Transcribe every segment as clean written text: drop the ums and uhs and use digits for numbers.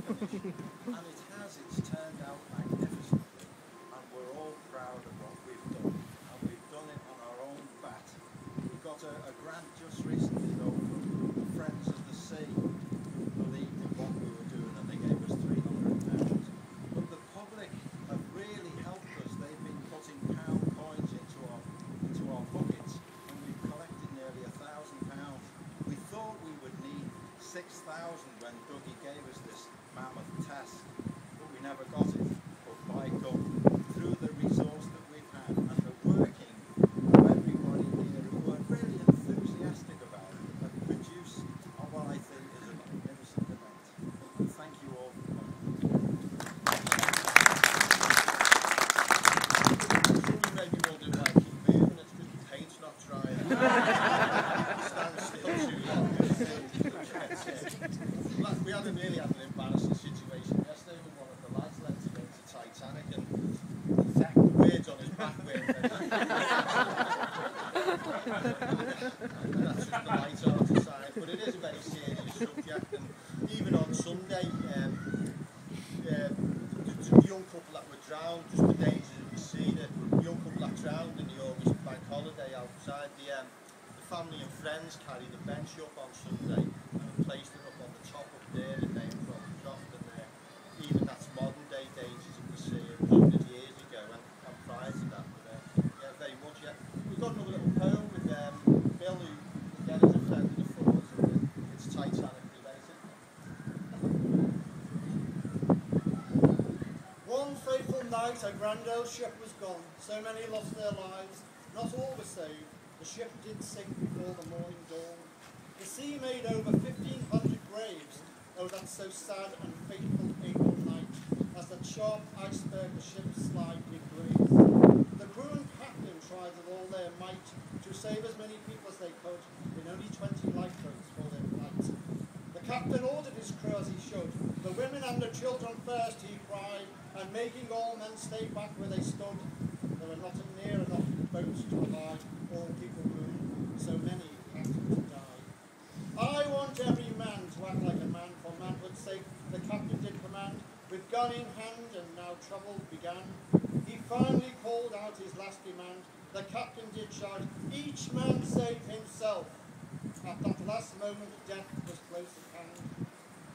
finish. And it's turned out magnificently, and we're all proud of what we've done, and we've done it on our own bat. We got a grant just recently though from Friends of the Sea, who believed in what we were doing, and they gave us £300. But the public have really helped us. They've been putting pound coins into our buckets, and we've collected nearly £1,000. We thought we would need 6,000 when Dougie gave us this mammoth task, but we never got it. But by God, through the resource that we've had and the working of everybody here who were really enthusiastic about it, have produced what I think is a magnificent event. And thank you all for coming. Somebody maybe will do like keep moving, it's because the paint's not drying. Stand still too long. We hadn't really had an embarrassing situation yesterday with one of the lads led to go to Titanic, and the words on his back were that's just the light art aside, but it is a very serious subject. And even on Sunday, the young couple that were drowned, just the dangers of the sea, the young couple that drowned in the August bank holiday outside, the family and friends carried a bench up on Sunday and placed it up on the top up there in Croft, and even that's modern day dangers of the sea. It was 100 years ago and prior to that, but yeah, very much. Yeah. We've got another little poem with Bill, who again is a friend of the Falls, and it's Titanic related. One fateful night a grand old ship was gone, so many lost their lives, not all were saved. The ship did sink before the morning dawn. The sea made over 1,500 graves. Oh, that's so sad and fateful April night, as that sharp iceberg the ship's slide did graze. The crew and captain tried with all their might to save as many people as they could, in only 20 lifeboats for their flight. The captain ordered his crew as he should. The women and the children first, he cried, and making all men stay back where they stood. There were not near enough boats to hide all people moved, so many had to die. I want every man to act like a man, for manhood's sake the captain did command. With gun in hand, and now trouble began, he finally called out his last demand. The captain did shout, each man save himself. At that last moment death was close at hand.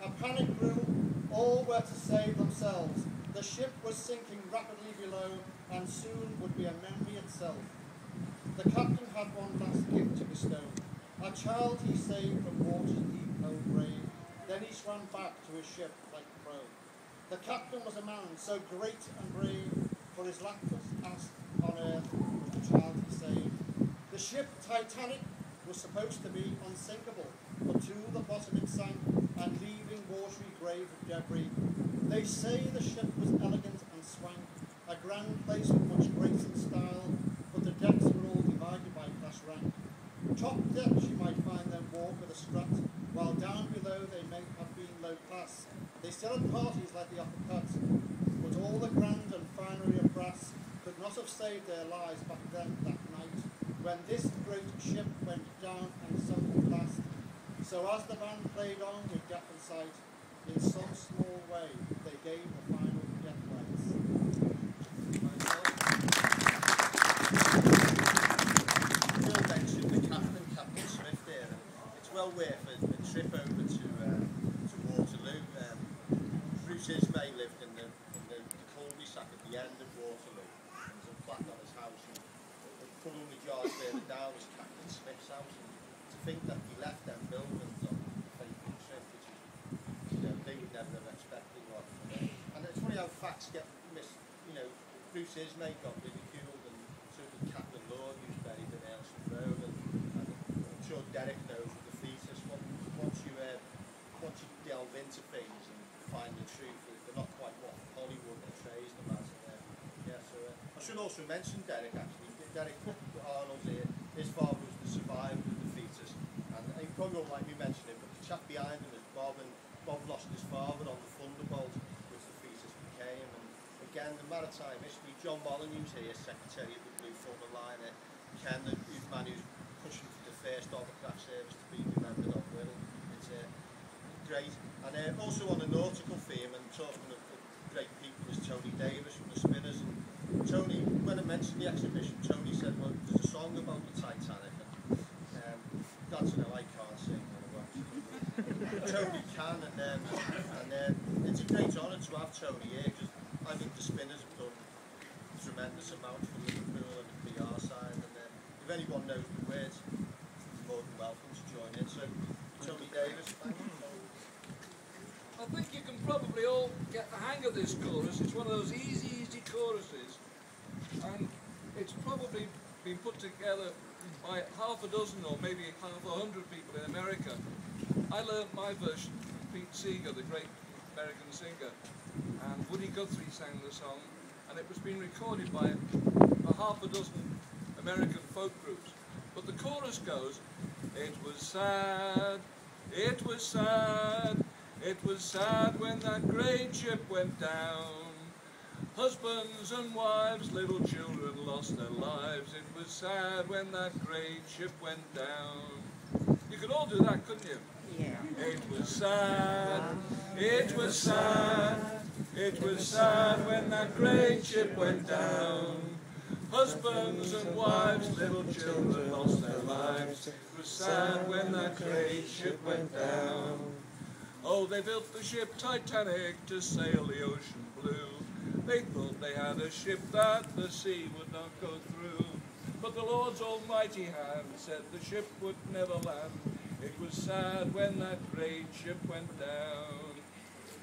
A panic grew, all were to save themselves. The ship was sinking rapidly below, and soon would be a memory itself. The captain had one last gift to bestow, a child he saved from water's deep cold grave. Then he swam back to his ship like a crow. The captain was a man so great and brave, for his last asked on earth was the child he saved. The ship Titanic was supposed to be unsinkable, but to the bottom it sank, and leaving watery grave of debris. They say the ship was elegant and swank, a grand place with much grace and style, but the decks were all divided by class rank. Top decks you might find them walk with a strut, while down below they may have been low class. They still had parties like the upper cut, but all the grand and finery of brass could not have saved their lives back then that night, when this great ship went down and sunk at last. So as the band played on with death in sight, in some small way they gave the final death rites. Bill mentioned the Captain Smith there, and it's well worth a trip over to Waterloo. Bruce Ismay lived in the cul-de-sac at the end of Waterloo. There's a plaque on his house, and pulling the jars further down was Captain Smith's house. And to think that he left them buildings on the fateful trip, which is, they would never have expected what. And it's funny how facts get missed. Bruce Ismay got ridiculed, and so did Captain Lord, who's buried in Aylesford Road, and I'm sure Derek knows with the thesis. Once you delve into things and find the truth, they're not quite what Hollywood portrays them as. I should also mention Derek actually. Derek Arnold's here. His father was the survivor of the fetus, and you probably won't like me mentioning it, but the chap behind him is Bob, and Bob lost his father on the Thunderbolt, which the fetus became. And again, the maritime history. John Molyneux's here, Secretary of the Blue Thunder Liner. Ken, the man who's pushing for the first hovercraft service to be remembered of Will. It's great. And also also on a nautical theme and talking of great people is Tony Davis from the Spinners. And Tony, when I mentioned the exhibition, Tony said, well, there's a song about the Titanic. And God, you know, I can't sing. Tony can, and it's a great honour to have Tony here, because I think the Spinners have done a tremendous amount for Liverpool and the PR side, and if anyone knows the words, you're more than welcome to join in. So, Tony Davis, thank you. I think you can probably all get the hang of this chorus. It's one of those easy choruses, and it's probably been put together by half a dozen or maybe half 100 people in America. I learnt my version from Pete Seeger, the great American singer, and Woody Guthrie sang the song, and it was being recorded by a half a dozen American folk groups. But the chorus goes, it was sad, it was sad, it was sad when that great ship went down. Husbands and wives, little children lost their lives. It was sad when that great ship went down. You could all do that, couldn't you? Yeah. It was sad, it was sad, it was sad when that great ship went down. Husbands and wives, little children lost their lives. It was sad when that great ship went down. Oh, they built the ship Titanic to sail the ocean blue. They thought they had a ship that the sea would not go through. But the Lord's almighty hand said the ship would never land. It was sad when that great ship went down.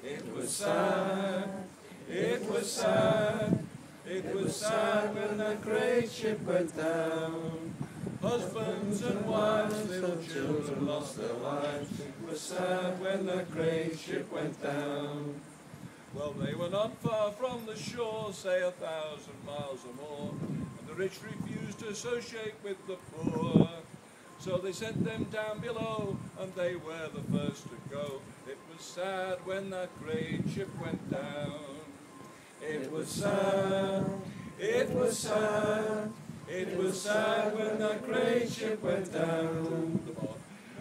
It was sad, it was sad, it was sad when that great ship went down. Husbands and wives, little children lost their lives. It was sad when that great ship went down. Well, they were not far from the shore, say 1,000 miles or more, and the rich refused to associate with the poor. So they sent them down below, and they were the first to go. It was sad when that great ship went down. It was sad, it was sad, it was sad when that great ship went down.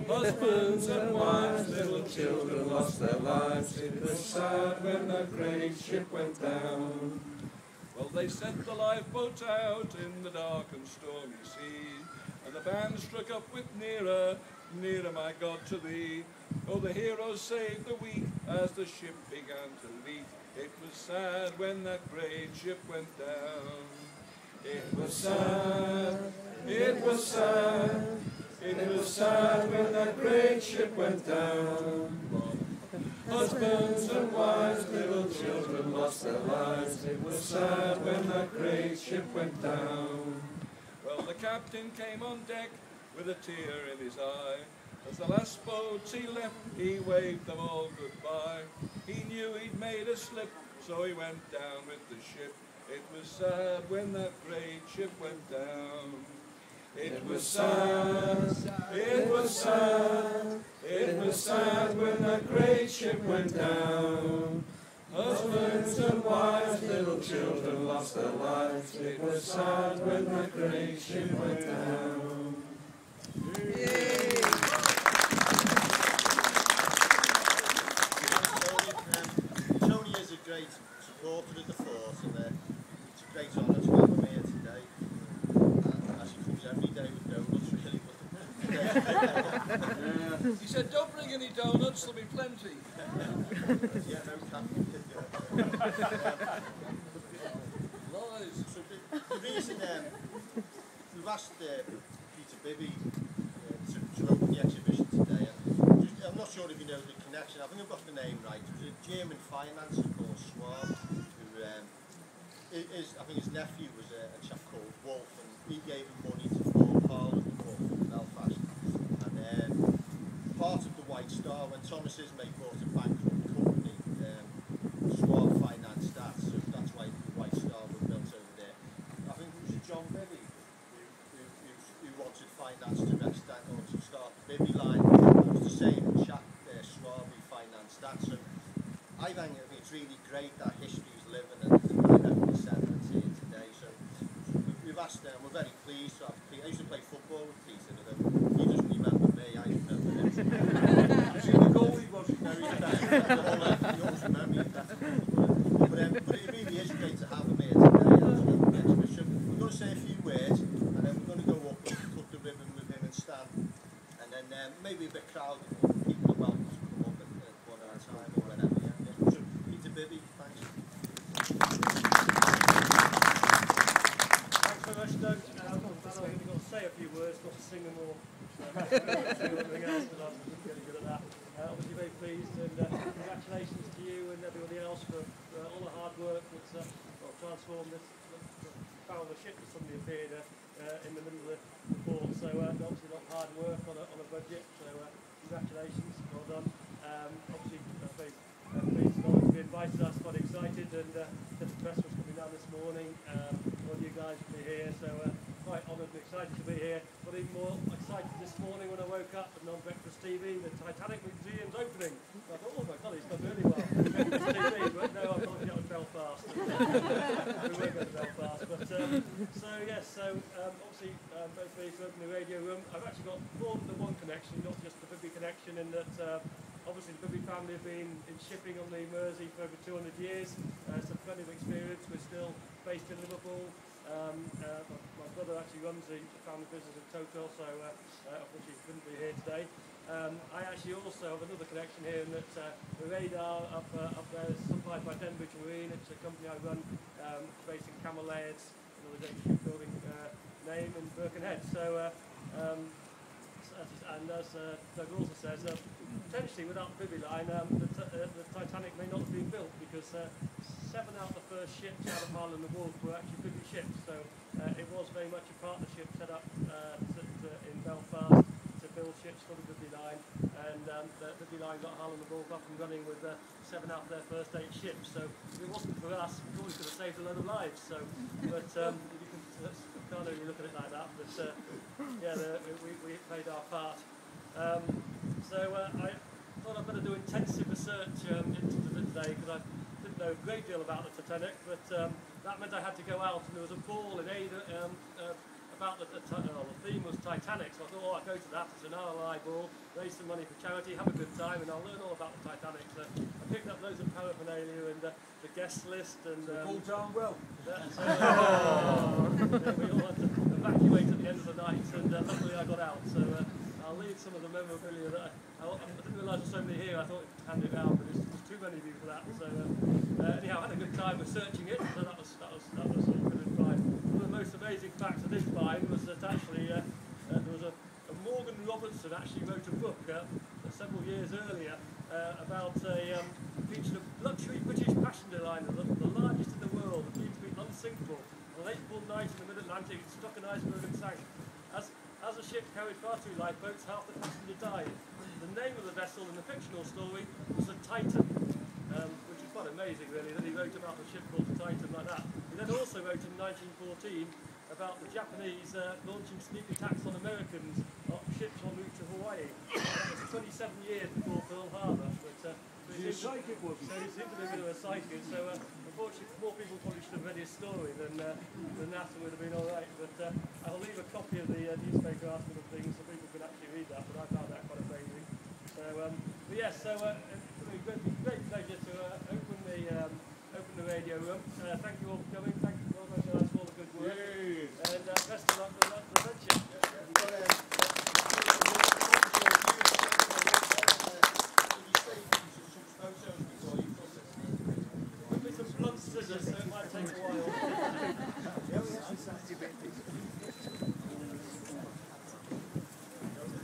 Husbands and wives, little children lost their lives. It was sad when that great ship went down. Well, they sent the lifeboat out in the dark and stormy sea, and the band struck up with Nearer, Nearer, my God, to thee. Oh, the heroes saved the weak as the ship began to leak. It was sad when that great ship went down. It was sad, it was sad, it was sad when that great ship went down. Husbands and wives, little children lost their lives. It was sad when that great ship went down. Well, the captain came on deck with a tear in his eye. As the last boats he left, he waved them all goodbye. He knew he'd made a slip, so he went down with the ship. It was sad when that great ship went down. It was sad, it was sad, it was sad when that great ship went down. Husbands and wives, little children lost their lives. It was sad when that great ship went down. Tony is a great supporter of the force, and it's a great honour to have him here today. As he comes every day with donuts, really. He said, don't bring any donuts, there'll be plenty. Yeah, no caffeine. Lies. So the reason we've asked Peter Bibby to open the exhibition today, and I'm not sure if you know the connection. I think I've got the name right. It was a German financer called Schwab, who I think his nephew was a chap called Wolf, and he gave him money to form Parliament Wolf in Belfast. And part of the White Star, when Thomas Ismay bought a bankrupt company, Schwab financed that, so that's why the White Star was built over there. I think it was John Bibby who wanted finance to extend or to start the Bibby line. It was the same chap, Schwab, who financed that. So I think it's really great that history's living and everyone's descendants here today. So we've asked them, we're very pleased to have Peter. I used to play football with Peter, and he doesn't remember me, I remember him. You see the goal he was? No, he's You always remember you that. But it really is great to have him here today as an exhibition. We're going to say a few words, and then we're going to go up and cut the ribbon with him and Stan. And then maybe a bit crowded, people are welcome to come up at one at a time or whatever. Yeah. So, Peter Bibby, thanks. Thanks very much, Doug. I'm going to say a few words, not to sing them all. Sing everything else, but I'm getting good at that. Obviously very pleased, and congratulations to you and everybody else for all the hard work that's transformed this foul of a ship that suddenly appeared in the middle of the port. So obviously a lot of hard work on a budget, so congratulations, well done. Obviously very pleased to be invited. I was quite excited, and the press was coming down this morning. All you guys will be here, so quite honoured and excited to be here. But even more excited this morning when I woke up at Non-Breakfast TV, the Titanic Museum's opening. I thought, oh my God, he's done really well. Breakfast TV, but no, I'm not going to Belfast. We were going to Belfast. But obviously very pleased to open the radio room. I've actually got more than one connection, not just the Bibby connection, in that obviously the Bibby family have been in shipping on the Mersey for over 200 years, so plenty of experience. We're still based in Liverpool. My brother actually runs the family business in Total, so unfortunately he couldn't be here today. I actually also have another connection here in that the radar up there is supplied by Denbridge Marine. It's a company I run based in Camel Lairds, another Danish shipbuilding name in Birkenhead. So, and as Doug also says, potentially without the Bibby line, the Titanic may not have been built, because 7 out of the first ships out of Harland and Wolff were actually Bibby ships. So it was very much a partnership set up in Belfast to build ships for the Bibby line, and the Bibby line got Harland and Wolff up and running with 7 out of their first 8 ships. So if it wasn't for us, we probably could have saved a lot of lives. So, but you can't really look at it like that. But yeah, we played our part. So I thought I'd better do intensive research into it today, because I didn't know a great deal about the Titanic, but that meant I had to go out, and there was a ball in Ada about the theme was Titanic, so I thought, I'll go to that. It's an RLI ball, raise some money for charity, have a good time, and I'll learn all about the Titanic. So I picked up loads of paraphernalia and the guest list, and all done well. we all had to evacuate at the end of the night, and luckily I got out. So I'll leave some of the memorabilia that I didn't realise there were so many here. I thought I'd hand it out, but there's too many of you for that. So anyhow, I had a good time researching it, so that was good and fine. One of the most amazing facts I did find was that actually there was a Morgan Robertson actually wrote a book several years earlier about a featured a luxury British passenger liner, the largest in the world, believed to be unsinkable. On an April night in the mid-Atlantic, it struck an iceberg and sank. As the ship carried far too lifeboats, half the passenger died. The name of the vessel in the fictional story was the Titan, which is quite amazing, really, that he wrote about a ship called the Titan like that. He then also wrote in 1914 about the Japanese launching sneak attacks on Americans on ships en route to Hawaii. That was 27 years before Pearl Harbor. But You're psychic, was so he seemed to be a bit of a psychic. So unfortunately, more people probably should have read his story than that, and would have been all right. But I'll leave a copy of the newspaper article and things so people can actually read that. But I found that quite amazing. So, but yes, so it's a great pleasure to open the radio room. Thank you all for coming. Thank you all very much for all the good work. And best of luck with the venture. Give me some blunt scissors, so it might take a while. Is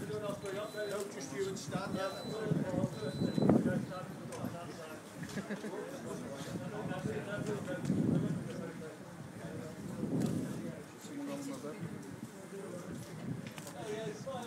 anyone else going up there? No, just you and Stan. Yeah. Yeah, it's fine.